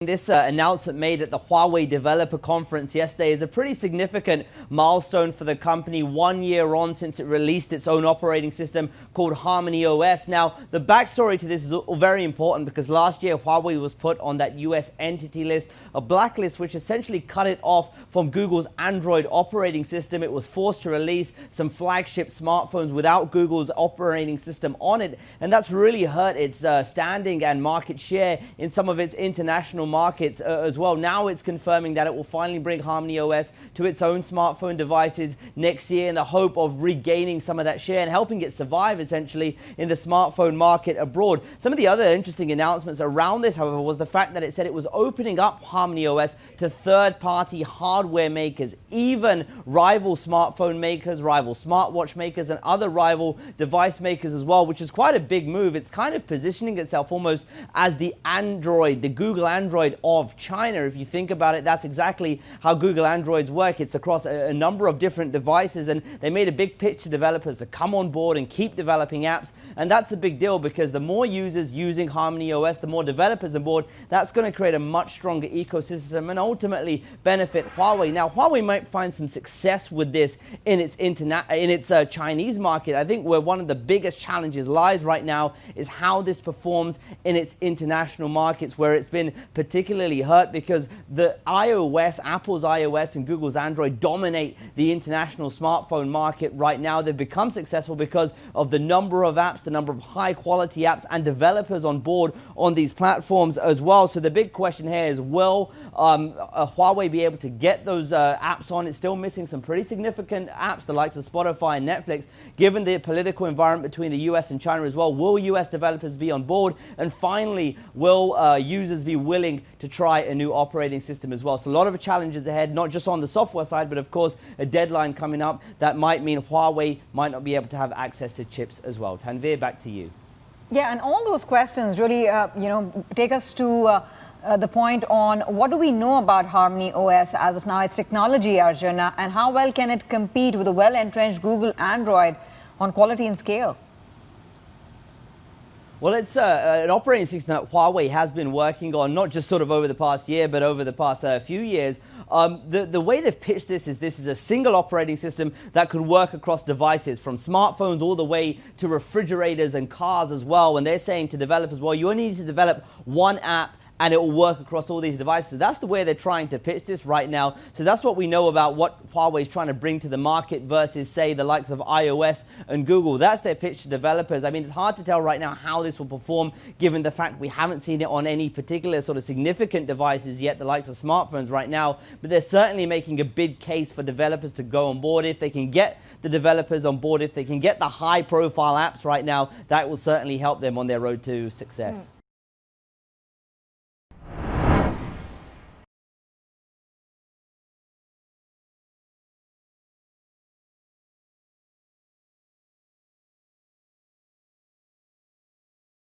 This announcement made at the Huawei Developer Conference yesterday is a pretty significant milestone for the company 1 year on since it released its own operating system called HarmonyOS. Now, the backstory to this is very important because last year Huawei was put on that US entity list, a blacklist which essentially cut it off from Google's Android operating system. It was forced to release some flagship smartphones without Google's operating system on it, and that's really hurt its standing and market share in some of its international markets as well. Now it's confirming that it will finally bring HarmonyOS to its own smartphone devices next year in the hope of regaining some of that share and helping it survive essentially in the smartphone market abroad. Some of the other interesting announcements around this, however, was the fact that it said it was opening up HarmonyOS to third-party hardware makers, even rival smartphone makers, rival smartwatch makers, and other rival device makers as well, which is quite a big move. It's kind of positioning itself almost as the Android, the Google Android of China. If you think about it, that's exactly how Google Androids work. It's across a number of different devices, and they made a big pitch to developers to come on board and keep developing apps. And that's a big deal because the more users using HarmonyOS, the more developers on board, that's going to create a much stronger ecosystem and ultimately benefit Huawei. Now, Huawei might find some success with this in its Chinese market. I think where one of the biggest challenges lies right now is how this performs in its international markets, where it's been particularly hurt because the Apple's iOS and Google's Android dominate the international smartphone market right now. They've become successful because of the number of apps, the number of high quality apps and developers on board on these platforms as well. So the big question here is, will Huawei be able to get those apps on? It's still missing some pretty significant apps, the likes of Spotify and Netflix. Given the political environment between the US and China as well, will US developers be on board? And finally, will users be willing to try a new operating system as well? So a lot of challenges ahead, not just on the software side, but of course a deadline coming up that might mean Huawei might not be able to have access to chips as well. Tanveer, back to you. Yeah, and all those questions really, take us to the point on what do we know about HarmonyOS as of now, its technology, Arjun, and how well can it compete with the well-entrenched Google Android on quality and scale? Well, it's an operating system that Huawei has been working on, not just sort of over the past year, but over the past few years. The way they've pitched this is a single operating system that could work across devices, from smartphones all the way to refrigerators and cars as well. And they're saying to developers, well, you only need to develop one app and it will work across all these devices. That's the way they're trying to pitch this right now. So that's what we know about what Huawei is trying to bring to the market versus, say, the likes of iOS and Google. That's their pitch to developers. I mean, it's hard to tell right now how this will perform, given the fact we haven't seen it on any particular sort of significant devices yet, the likes of smartphones right now. But they're certainly making a big case for developers to go on board. If they can get the developers on board, if they can get the high-profile apps right now, that will certainly help them on their road to success.